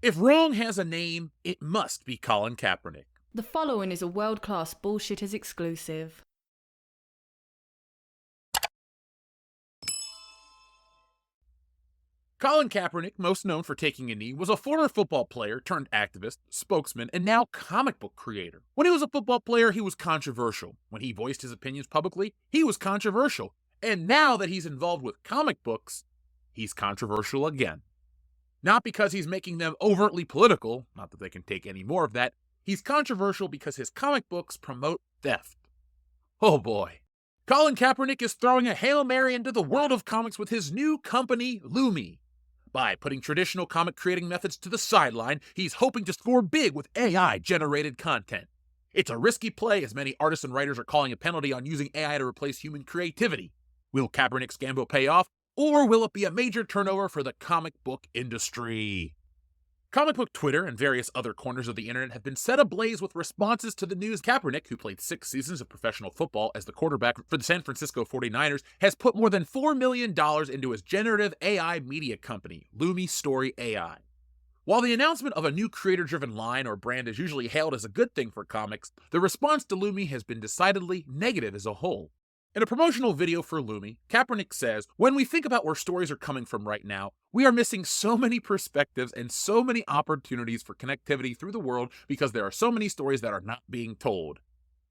If wrong has a name, it must be Colin Kaepernick. The following is a world-class Bullshitters exclusive. Colin Kaepernick, most known for taking a knee, was a former football player turned activist, spokesman, and now comic book creator. When he was a football player, he was controversial. When he voiced his opinions publicly, he was controversial. And now that he's involved with comic books, he's controversial again. Not because he's making them overtly political, not that they can take any more of that, he's controversial because his comic books promote theft. Oh boy. Colin Kaepernick is throwing a Hail Mary into the world of comics with his new company, Lumi. By putting traditional comic creating methods to the sideline, he's hoping to score big with AI-generated content. It's a risky play, as many artists and writers are calling a penalty on using AI to replace human creativity. Will Kaepernick's gamble pay off, or will it be a major turnover for the comic book industry? Comic book Twitter and various other corners of the internet have been set ablaze with responses to the news. Kaepernick, who played 6 seasons of professional football as the quarterback for the San Francisco 49ers, has put more than $4 million into his generative AI media company, Lumi Story AI. While the announcement of a new creator-driven line or brand is usually hailed as a good thing for comics, the response to Lumi has been decidedly negative as a whole. In a promotional video for Lumi, Kaepernick says, "When we think about where stories are coming from right now, we are missing so many perspectives and so many opportunities for connectivity through the world because there are so many stories that are not being told.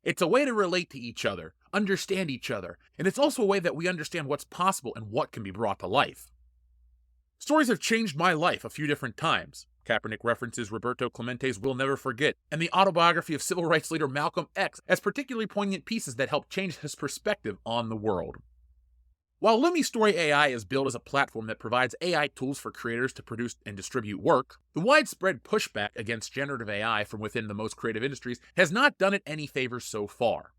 It's a way to relate to each other, understand each other, and it's also a way that we understand what's possible and what can be brought to life. Stories have changed my life a few different times." Kaepernick references Roberto Clemente's We'll Never Forget and the autobiography of civil rights leader Malcolm X as particularly poignant pieces that helped change his perspective on the world. While Lumi Story AI is built as a platform that provides AI tools for creators to produce and distribute work, the widespread pushback against generative AI from within the most creative industries has not done it any favors so far.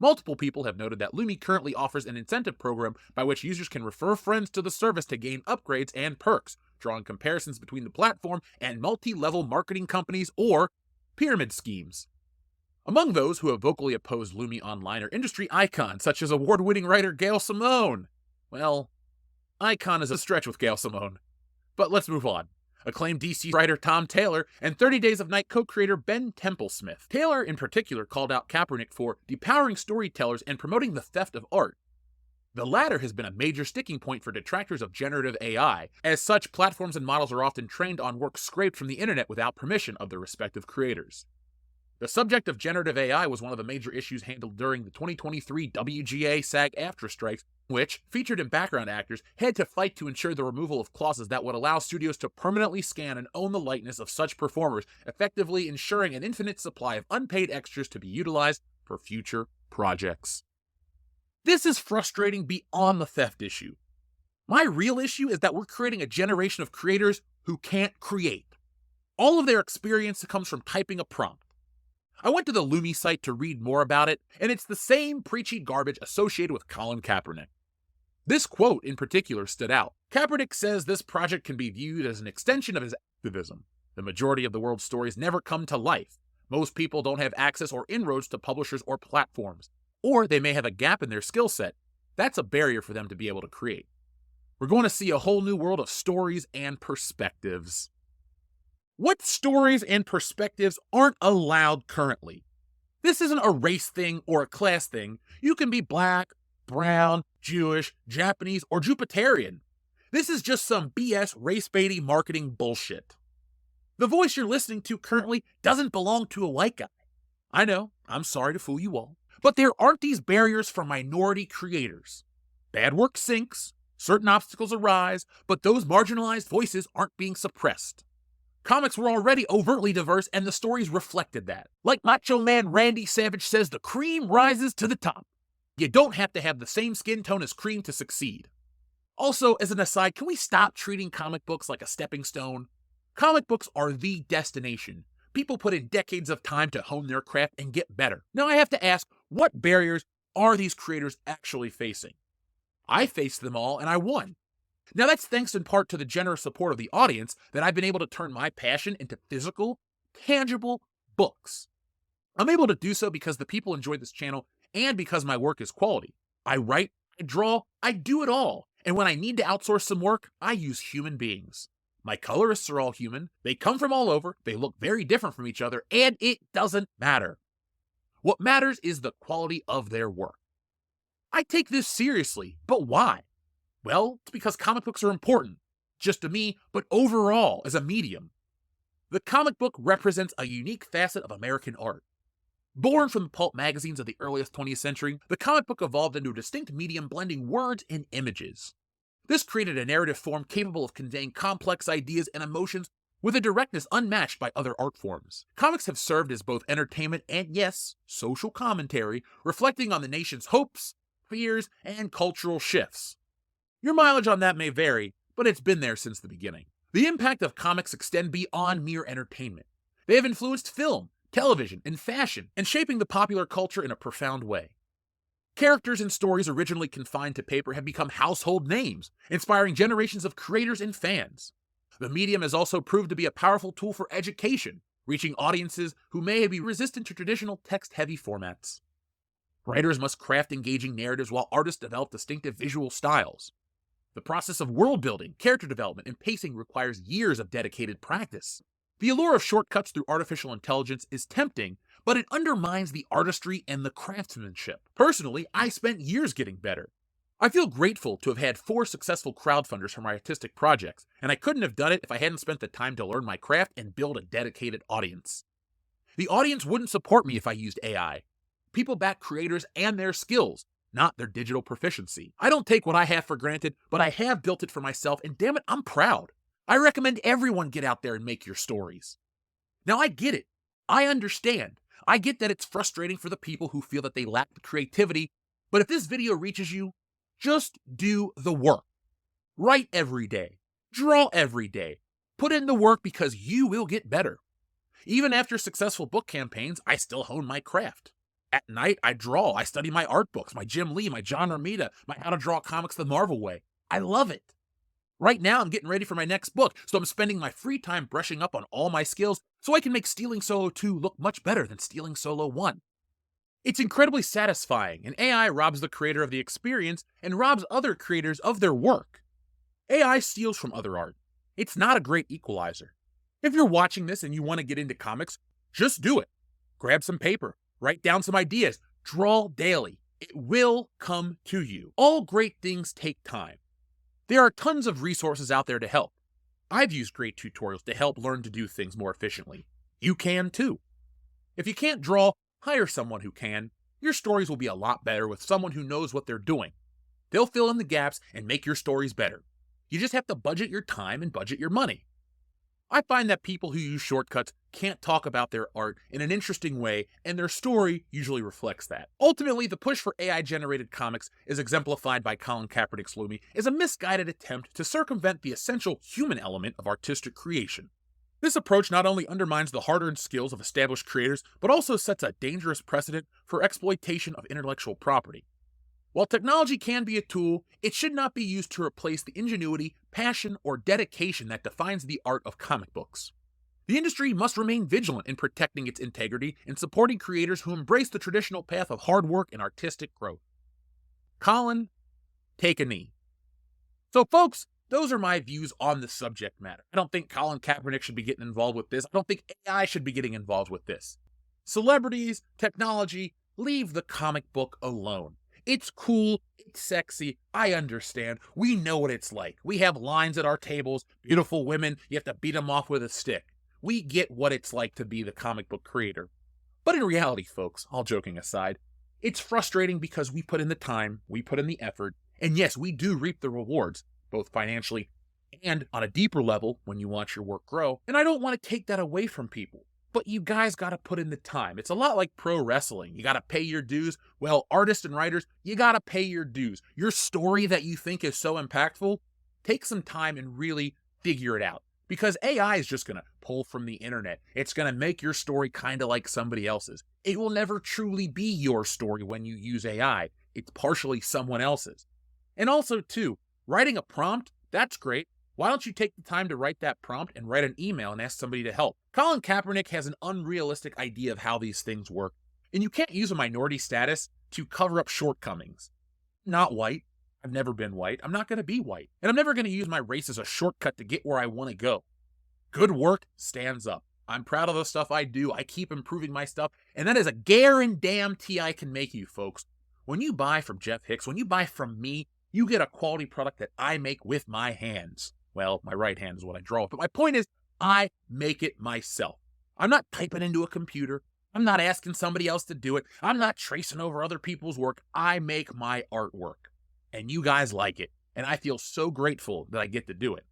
Multiple people have noted that Lumi currently offers an incentive program by which users can refer friends to the service to gain upgrades and perks, drawing comparisons between the platform and multi-level marketing companies or pyramid schemes. Among those who have vocally opposed Lumi online are industry icons such as award-winning writer Gail Simone. Well, icon is a stretch with Gail Simone. But let's move on. Acclaimed DC writer Tom Taylor and 30 Days of Night co-creator Ben Templesmith. Taylor in particular called out Kaepernick for depowering storytellers and promoting the theft of art. The latter has been a major sticking point for detractors of generative AI. As such, platforms and models are often trained on work scraped from the internet without permission of their respective creators. The subject of generative AI was one of the major issues handled during the 2023 WGA SAG-AFTRA strikes, which, featured in background actors, had to fight to ensure the removal of clauses that would allow studios to permanently scan and own the likeness of such performers, effectively ensuring an infinite supply of unpaid extras to be utilized for future projects. This is frustrating beyond the theft issue. My real issue is that we're creating a generation of creators who can't create. All of their experience comes from typing a prompt. I went to the Lumi site to read more about it, and it's the same preachy garbage associated with Colin Kaepernick. This quote in particular stood out. Kaepernick says this project can be viewed as an extension of his activism. The majority of the world's stories never come to life. Most people don't have access or inroads to publishers or platforms, or they may have a gap in their skill set. That's a barrier for them to be able to create. We're going to see a whole new world of stories and perspectives. What stories and perspectives aren't allowed currently? This isn't a race thing or a class thing. You can be black, brown, Jewish, Japanese, or Jupiterian. This is just some BS race-baiting marketing bullshit. The voice you're listening to currently doesn't belong to a white guy. I know, I'm sorry to fool you all, but there aren't these barriers for minority creators. Bad work sinks, certain obstacles arise, but those marginalized voices aren't being suppressed. Comics were already overtly diverse, and the stories reflected that. Like Macho Man Randy Savage says, the cream rises to the top. You don't have to have the same skin tone as cream to succeed. Also, as an aside, can we stop treating comic books like a stepping stone? Comic books are the destination. People put in decades of time to hone their craft and get better. Now I have to ask, what barriers are these creators actually facing? I faced them all, and I won. Now that's thanks in part to the generous support of the audience that I've been able to turn my passion into physical, tangible books. I'm able to do so because the people enjoy this channel and because my work is quality. I write, I draw, I do it all. And when I need to outsource some work, I use human beings. My colorists are all human, they come from all over, they look very different from each other, and it doesn't matter. What matters is the quality of their work. I take this seriously, but why? Well, it's because comic books are important, just to me, but overall as a medium. The comic book represents a unique facet of American art. Born from the pulp magazines of the earliest 20th century, the comic book evolved into a distinct medium blending words and images. This created a narrative form capable of conveying complex ideas and emotions with a directness unmatched by other art forms. Comics have served as both entertainment and, yes, social commentary, reflecting on the nation's hopes, fears, and cultural shifts. Your mileage on that may vary, but it's been there since the beginning. The impact of comics extend beyond mere entertainment. They have influenced film, television, and fashion, and shaping the popular culture in a profound way. Characters and stories originally confined to paper have become household names, inspiring generations of creators and fans. The medium has also proved to be a powerful tool for education, reaching audiences who may be resistant to traditional text-heavy formats. Writers must craft engaging narratives while artists develop distinctive visual styles. The process of world building, character development, and pacing requires years of dedicated practice. The allure of shortcuts through artificial intelligence is tempting, but it undermines the artistry and the craftsmanship. Personally, I spent years getting better. I feel grateful to have had 4 successful crowdfunders for my artistic projects, and I couldn't have done it if I hadn't spent the time to learn my craft and build a dedicated audience. The audience wouldn't support me if I used AI. People back creators and their skills, not their digital proficiency. I don't take what I have for granted, but I have built it for myself, and damn it, I'm proud. I recommend everyone get out there and make your stories. Now, I get it. I understand. I get that it's frustrating for the people who feel that they lack the creativity, but if this video reaches you, just do the work. Write every day. Draw every day. Put in the work because you will get better. Even after successful book campaigns, I still hone my craft. At night, I draw. I study my art books, my Jim Lee, my John Romita, my How to Draw Comics the Marvel Way. I love it. Right now, I'm getting ready for my next book, so I'm spending my free time brushing up on all my skills so I can make Stealing Solo 2 look much better than Stealing Solo 1. It's incredibly satisfying, and AI robs the creator of the experience and robs other creators of their work. AI steals from other art. It's not a great equalizer. If you're watching this and you want to get into comics, just do it. Grab some paper, write down some ideas, draw daily. It will come to you. All great things take time. There are tons of resources out there to help. I've used great tutorials to help learn to do things more efficiently. You can too. If you can't draw, hire someone who can. Your stories will be a lot better with someone who knows what they're doing. They'll fill in the gaps and make your stories better. You just have to budget your time and budget your money. I find that people who use shortcuts can't talk about their art in an interesting way, and their story usually reflects that. Ultimately, the push for AI-generated comics, as exemplified by Colin Kaepernick's Lumi, is a misguided attempt to circumvent the essential human element of artistic creation. This approach not only undermines the hard-earned skills of established creators, but also sets a dangerous precedent for exploitation of intellectual property. While technology can be a tool, it should not be used to replace the ingenuity, passion, or dedication that defines the art of comic books. The industry must remain vigilant in protecting its integrity and supporting creators who embrace the traditional path of hard work and artistic growth. Colin, take a knee. So folks, those are my views on the subject matter. I don't think Colin Kaepernick should be getting involved with this. I don't think AI should be getting involved with this. Celebrities, technology, leave the comic book alone. It's cool, it's sexy, I understand. We know what it's like. We have lines at our tables, beautiful women, you have to beat them off with a stick. We get what it's like to be the comic book creator. But in reality, folks, all joking aside, it's frustrating because we put in the time, we put in the effort, and yes, we do reap the rewards, both financially and on a deeper level when you watch your work grow. And I don't want to take that away from people. But you guys gotta put in the time. It's a lot like pro wrestling. You gotta pay your dues. Well, artists and writers, you gotta pay your dues. Your story that you think is so impactful, take some time and really figure it out. Because AI is just gonna pull from the internet. It's gonna make your story kinda like somebody else's. It will never truly be your story when you use AI. It's partially someone else's. And also, too, writing a prompt, that's great. Why don't you take the time to write that prompt and write an email and ask somebody to help? Colin Kaepernick has an unrealistic idea of how these things work, and you can't use a minority status to cover up shortcomings. I'm not white. I've never been white. I'm not going to be white. And I'm never going to use my race as a shortcut to get where I want to go. Good work stands up. I'm proud of the stuff I do. I keep improving my stuff. And that is a guarantee I can make you, folks. When you buy from Jeff Hicks, when you buy from me, you get a quality product that I make with my hands. Well, my right hand is what I draw with. But my point is, I make it myself. I'm not typing into a computer. I'm not asking somebody else to do it. I'm not tracing over other people's work. I make my artwork. And you guys like it. And I feel so grateful that I get to do it.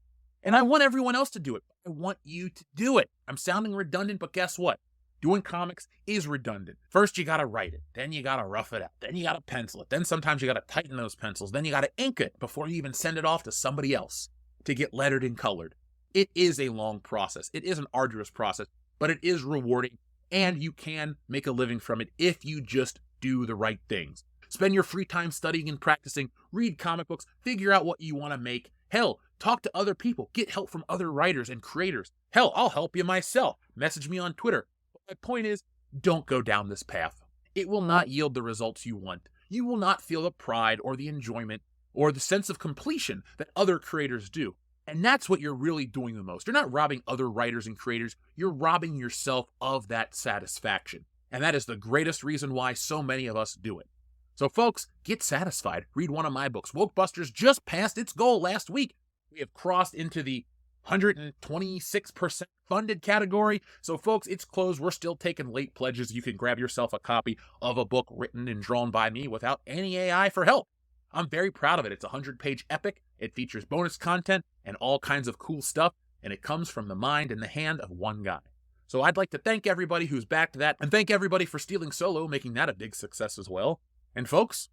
And I want everyone else to do it. I want you to do it. I'm sounding redundant, but guess what? Doing comics is redundant. First, you got to write it. Then you got to rough it out. Then you got to pencil it. Then sometimes you got to tighten those pencils. Then you got to ink it before you even send it off to somebody else to get lettered and colored. It is a long process. It is an arduous process, but it is rewarding, and you can make a living from it if you just do the right things. Spend your free time studying and practicing, read comic books, figure out what you want to make. Hell, talk to other people, get help from other writers and creators. Hell, I'll help you myself. Message me on Twitter. But my point is, don't go down this path. It will not yield the results you want. You will not feel the pride or the enjoyment or the sense of completion that other creators do. And that's what you're really doing the most. You're not robbing other writers and creators. You're robbing yourself of that satisfaction. And that is the greatest reason why so many of us do it. So folks, get satisfied. Read one of my books. Wokebusters just passed its goal last week. We have crossed into the 126% funded category. So folks, it's closed. We're still taking late pledges. You can grab yourself a copy of a book written and drawn by me without any AI for help. I'm very proud of it. It's a 100-page epic. It features bonus content and all kinds of cool stuff, and it comes from the mind and the hand of one guy. So I'd like to thank everybody who's backed that, and thank everybody for Stealing Solo, making that a big success as well. And folks,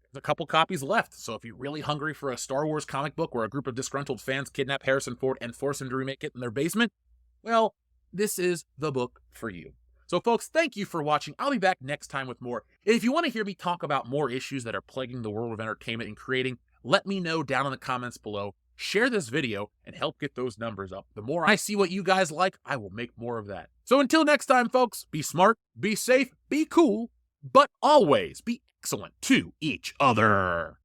there's a couple copies left, so if you're really hungry for a Star Wars comic book where a group of disgruntled fans kidnap Harrison Ford and force him to remake it in their basement, well, this is the book for you. So folks, thank you for watching. I'll be back next time with more. If you want to hear me talk about more issues that are plaguing the world of entertainment and creating, let me know down in the comments below. Share this video and help get those numbers up. The more I see what you guys like, I will make more of that. So until next time, folks, be smart, be safe, be cool, but always be excellent to each other.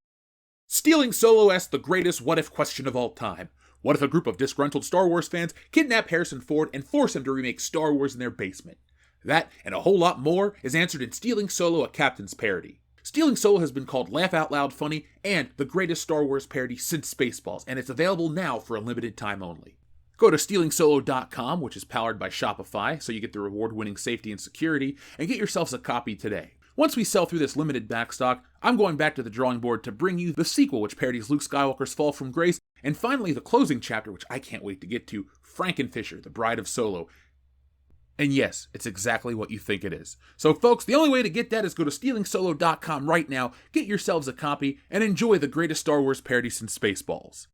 Stealing Solo asks the greatest what-if question of all time. What if a group of disgruntled Star Wars fans kidnap Harrison Ford and force him to remake Star Wars in their basement? That, and a whole lot more, is answered in Stealing Solo, a Captain's Parody. Stealing Solo has been called Laugh Out Loud Funny and the greatest Star Wars parody since Spaceballs, and it's available now for a limited time only. Go to stealingsolo.com, which is powered by Shopify, so you get the reward-winning safety and security, and get yourselves a copy today. Once we sell through this limited backstock, I'm going back to the drawing board to bring you the sequel, which parodies Luke Skywalker's fall from grace, and finally the closing chapter, which I can't wait to get to, Frankenfisher, the Bride of Solo. And yes, it's exactly what you think it is. So folks, the only way to get that is go to stealingsolo.com right now, get yourselves a copy, and enjoy the greatest Star Wars parody since Spaceballs.